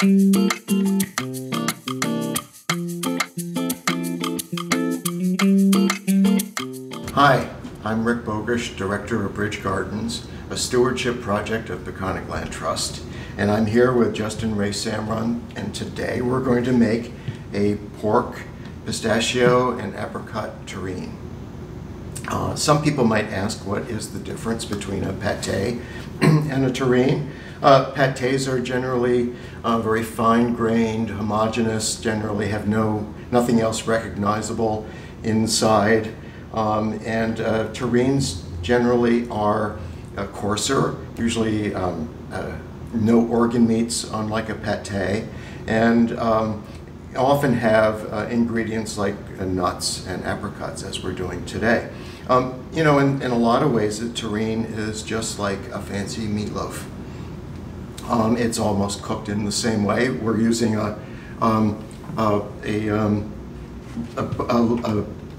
Hi, I'm Rick Bogusch, Director of Bridge Gardens, a stewardship project of Peconic Land Trust, and I'm here with Justin Ruaysamran, and today we're going to make a pork, pistachio, and apricot terrine. Some people might ask, what is the difference between a pate and a terrine? Pates are generally very fine-grained, homogeneous, generally have nothing else recognizable inside. And terrines generally are coarser, usually no organ meats, unlike a pate, and often have ingredients like nuts and apricots, as we're doing today. You know, in a lot of ways, a terrine is just like a fancy meatloaf. It's almost cooked in the same way. We're using a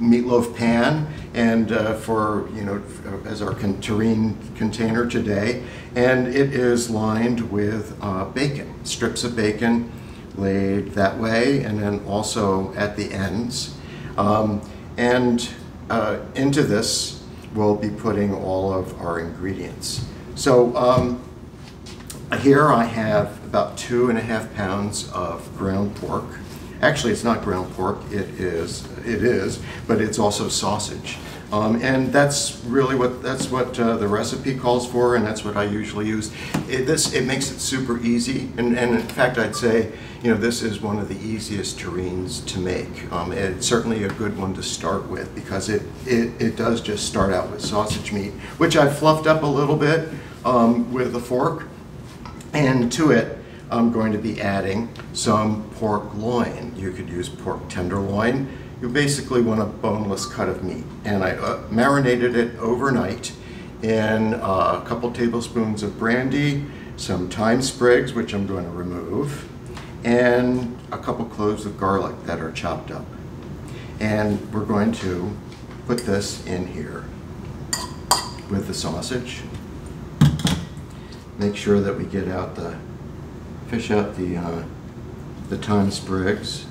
meatloaf pan and as our terrine container today, and it is lined with bacon, strips of bacon laid that way, and then also at the ends. Into this we'll be putting all of our ingredients. So here I have about 2.5 pounds of ground pork. Actually, it's not ground pork, it is, but it's also sausage. And that's really what the recipe calls for, and that's what I usually use. It makes it super easy, and in fact I'd say, you know, this is one of the easiest terrines to make. It's certainly a good one to start with because it does just start out with sausage meat, which I've fluffed up a little bit with a fork, and to it I'm going to be adding some pork loin. You could use pork tenderloin. You basically want a boneless cut of meat. And I marinated it overnight in a couple tablespoons of brandy, some thyme sprigs, which I'm going to remove, and a couple cloves of garlic that are chopped up. And we're going to put this in here with the sausage. Make sure that we get out fish out the thyme sprigs.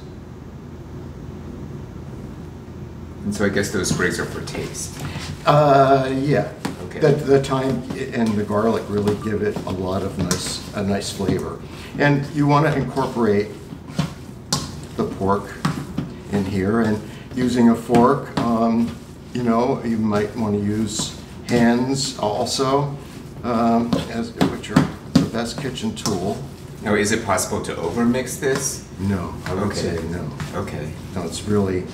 And so I guess those sprigs are for taste. Yeah. Okay. The thyme and the garlic really give it a lot of nice flavor. And you want to incorporate the pork in here, and using a fork, you know, you might want to use hands also, which are the best kitchen tool. Now, is it possible to overmix this? No, I would say no. Okay. No, it's really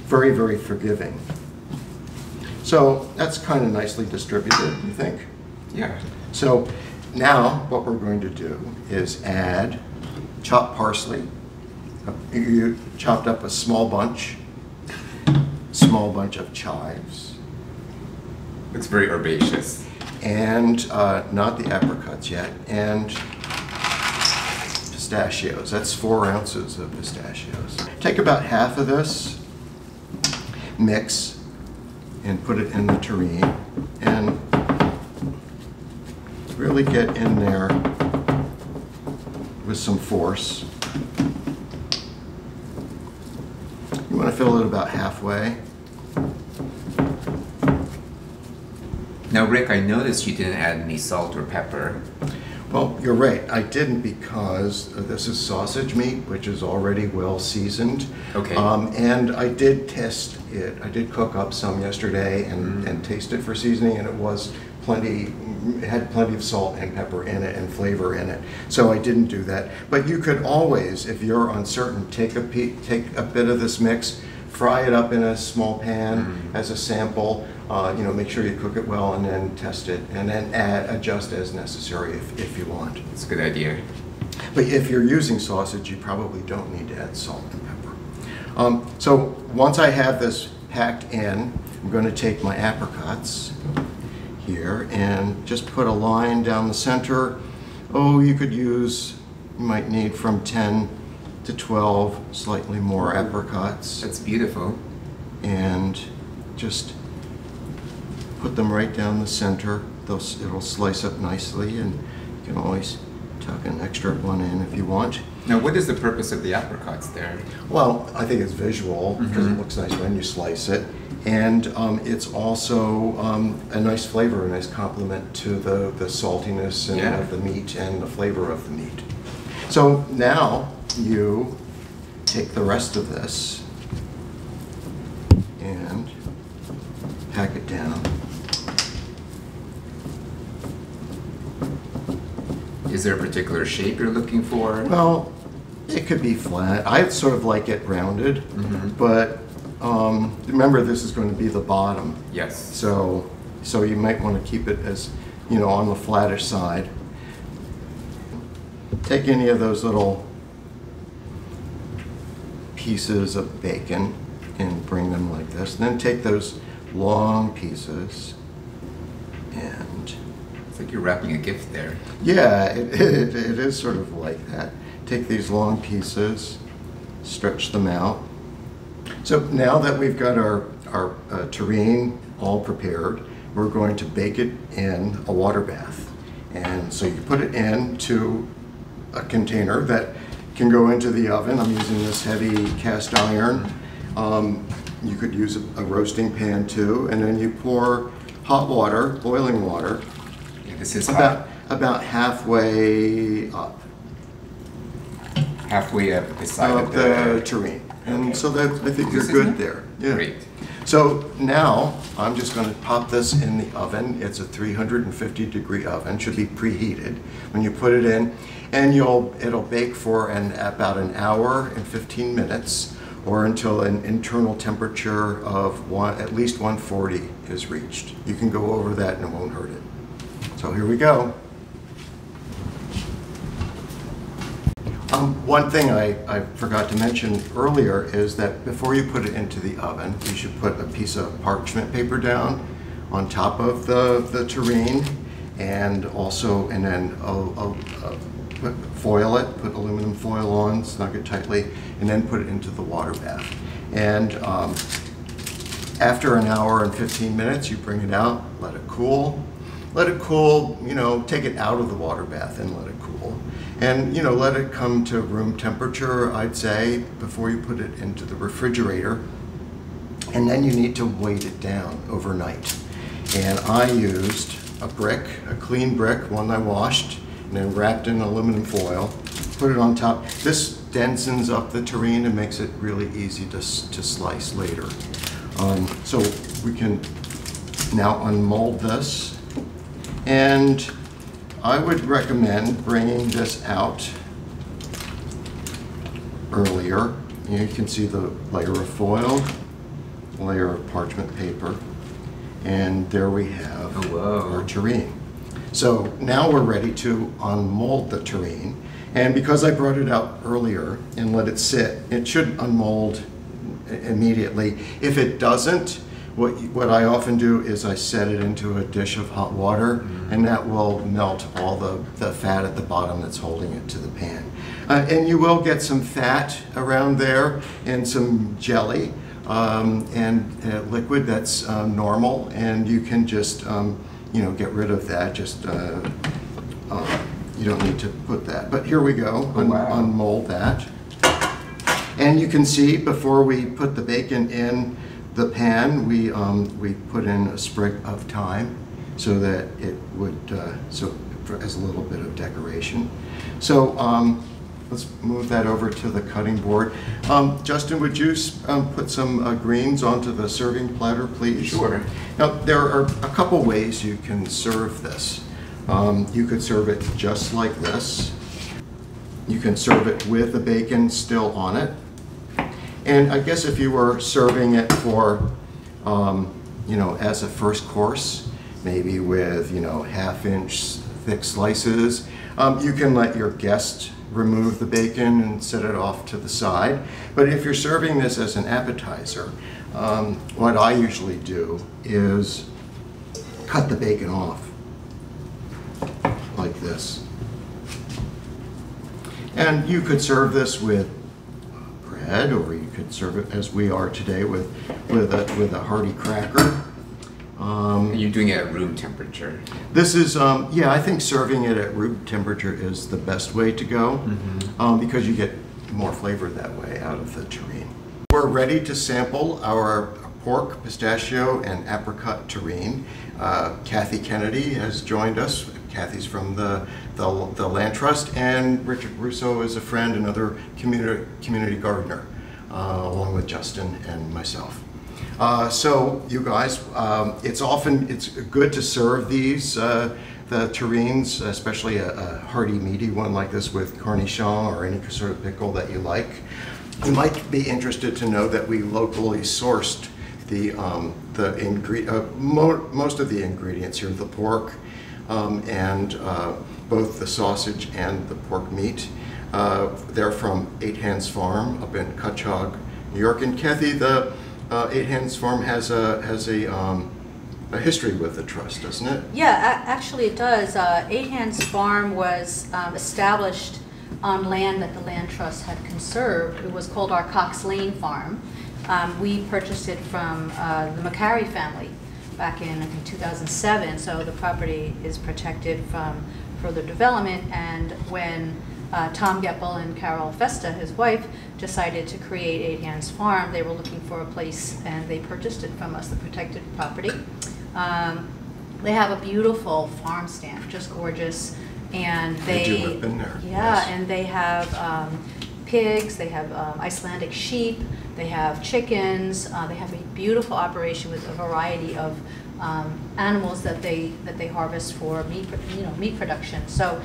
very, very forgiving. So that's kind of nicely distributed, you think? Yeah. So now what we're going to do is add chopped parsley. You chopped up a small bunch of chives. It's very herbaceous. And not the apricots yet, and pistachios. That's 4 ounces of pistachios. Take about half of this, mix, and put it in the terrine, and really get in there with some force. You want to fill it about halfway. Now, Rick, I noticed you didn't add any salt or pepper. Well, you're right. I didn't because this is sausage meat, which is already well seasoned. Okay. And I did test it. I did cook up some yesterday and taste it for seasoning, and it was it had plenty of salt and pepper in it and flavor in it. So I didn't do that. But you could always, if you're uncertain, take a bit of this mix, fry it up in a small pan as a sample. You know, make sure you cook it well, and then test it, and then adjust as necessary if you want. It's a good idea. But if you're using sausage, you probably don't need to add salt and pepper. So once I have this packed in, I'm going to take my apricots here and just put a line down the center. Oh, you might need from 10 to 12, slightly more apricots. That's beautiful. And just put them right down the center. It'll slice up nicely, and you can always tuck an extra one in if you want. Now, what is the purpose of the apricots there? Well, I think it's visual because it looks nice when you slice it. And it's also a nice flavor, a nice complement to the saltiness and of the meat and the flavor of the meat. So now you take the rest of this and pack it down. Is there a particular shape you're looking for? Well, it could be flat. I sort of like it rounded, but remember this is going to be the bottom. Yes. So you might want to keep it as, you know, on the flattish side. Take any of those little pieces of bacon and bring them like this. And then take those long pieces and... It's like you're wrapping a gift there. Yeah, it is sort of like that. Take these long pieces, stretch them out. So now that we've got our terrine all prepared, we're going to bake it in a water bath. And so you put it into a container that can go into the oven. I'm using this heavy cast iron. You could use a roasting pan too, and then you pour hot water, boiling water. Yeah, this is about halfway up. Halfway up the side of the terrine. And so that I think you're good there. Yeah. Great. So now I'm just going to pop this in the oven. It's a 350-degree oven, should be preheated when you put it in, and it'll bake for about an hour and 15 minutes, or until an internal temperature of at least 140 is reached. You can go over that and it won't hurt it. So here we go. One thing I forgot to mention earlier is that before you put it into the oven, you should put a piece of parchment paper down on top of the terrine, and then foil it, put aluminum foil on, snug it tightly, and then put it into the water bath. And after an hour and 15 minutes, you bring it out, let it cool. Let it cool, you know, take it out of the water bath and let it cool. And, you know, let it come to room temperature, I'd say, before you put it into the refrigerator. And then you need to weight it down overnight. And I used a brick, a clean brick, one I washed, and then wrapped in aluminum foil, put it on top. This densens up the terrine and makes it really easy to slice later. So we can now unmold this. And I would recommend bringing this out earlier. You can see the layer of foil, layer of parchment paper, and there we have our terrine. So now we're ready to unmold the terrine. And because I brought it out earlier and let it sit, it should unmold immediately. If it doesn't, what I often do is I set it into a dish of hot water, and that will melt all the fat at the bottom that's holding it to the pan. And you will get some fat around there and some jelly and liquid that's normal, and you can just you know, get rid of that. Just you don't need to put that. But here we go. Unmold that. And you can see before we put the bacon in the pan, we put in a sprig of thyme so that it would, as a little bit of decoration. So let's move that over to the cutting board. Justin, would you put some greens onto the serving platter, please? Sure. Now, there are a couple ways you can serve this. You could serve it just like this. You can serve it with the bacon still on it. And I guess if you were serving it for, you know, as a first course, maybe with, you know, ½ thick slices, you can let your guest remove the bacon and set it off to the side. But if you're serving this as an appetizer, what I usually do is cut the bacon off like this. And you could serve this with bread, or you could serve it as we are today with a hearty cracker. You're doing it at room temperature. This is, yeah, I think serving it at room temperature is the best way to go, because you get more flavor that way out of the terrine. We're ready to sample our pork, pistachio, and apricot terrine. Kathy Kennedy has joined us. Kathy's from the Land Trust, and Richard Russo is a friend, another community gardener, along with Justin and myself. So you guys, it's good to serve these the terrines, especially a hearty, meaty one like this with cornichon or any sort of pickle that you like. You might be interested to know that we locally sourced most of the ingredients here, the pork and both the sausage and the pork meat. They're from 8 Hands Farm up in Cutchogue, New York. And Kathy, the 8 Hands Farm has a history with the trust, doesn't it? Yeah, actually it does. 8 Hands Farm was established on land that the Land Trust had conserved. It was called our Cox Lane Farm. We purchased it from the McCary family back in, I think, 2007, so the property is protected from further development. And when Tom Geppel and Carol Festa, his wife, decided to create 8 Hands Farm, they were looking for a place and they purchased it from us, the protected property. They have a beautiful farm stand, just gorgeous, and I do have been there. Yeah, yes. and they have pigs, they have Icelandic sheep, they have chickens, they have a beautiful operation with a variety of animals that they harvest for meat production. So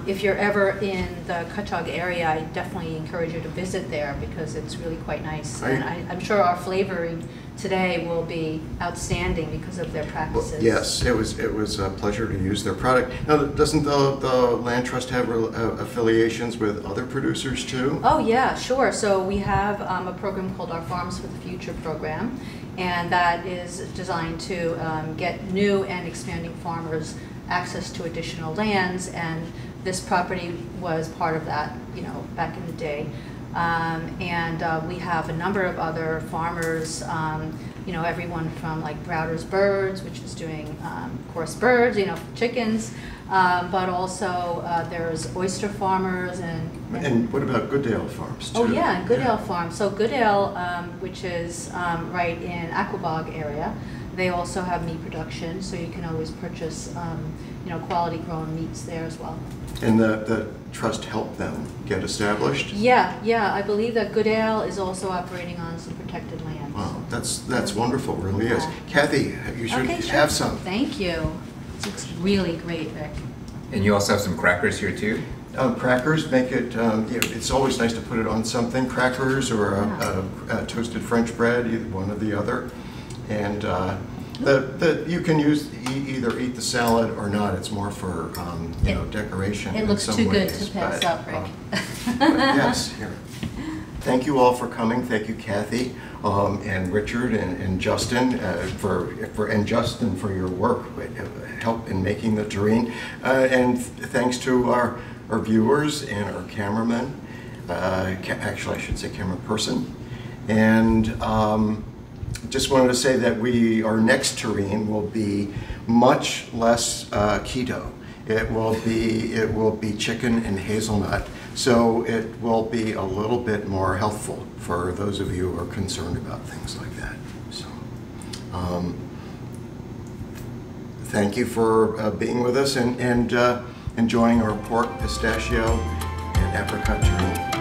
if you're ever in the Cutchogue area, I definitely encourage you to visit there because it's really quite nice. And I'm sure our flavoring today will be outstanding because of their practices. Well, yes, it was a pleasure to use their product. Now, doesn't the Land Trust have affiliations with other producers too? Oh yeah, sure. So we have a program called our Farms for the Future program, and that is designed to get new and expanding farmers access to additional lands, and this property was part of that, back in the day. And we have a number of other farmers, everyone from like Browder's Birds, which is doing, of course, birds, chickens, but also there's oyster farmers and what about Goodale Farms too? Oh yeah, and Goodale Farm. So Goodale, which is right in Aquabog area, they also have meat production, so you can always purchase quality grown meats there as well. And the trust helped them get established? Yeah, I believe that Goodale is also operating on some protected land. Wow, that's wonderful, really is. Kathy, you should have some. Thank you. It's really great, Rick. And you also have some crackers here too? Crackers make it, it's always nice to put it on something, crackers or a toasted French bread, either one or the other. And you can either eat the salad or not. It's more for decoration. It looks too good to pass up, Rick. Yes. Here. Thank you all for coming. Thank you, Kathy, and Richard and Justin and Justin for your work, help in making the terrine, and thanks to our viewers and our cameraman. Actually, I should say camera person, and. Just wanted to say that our next terrine will be much less keto. It will be chicken and hazelnut, so it will be a little bit more healthful for those of you who are concerned about things like that. So, thank you for being with us and enjoying our pork, pistachio, and apricot terrine.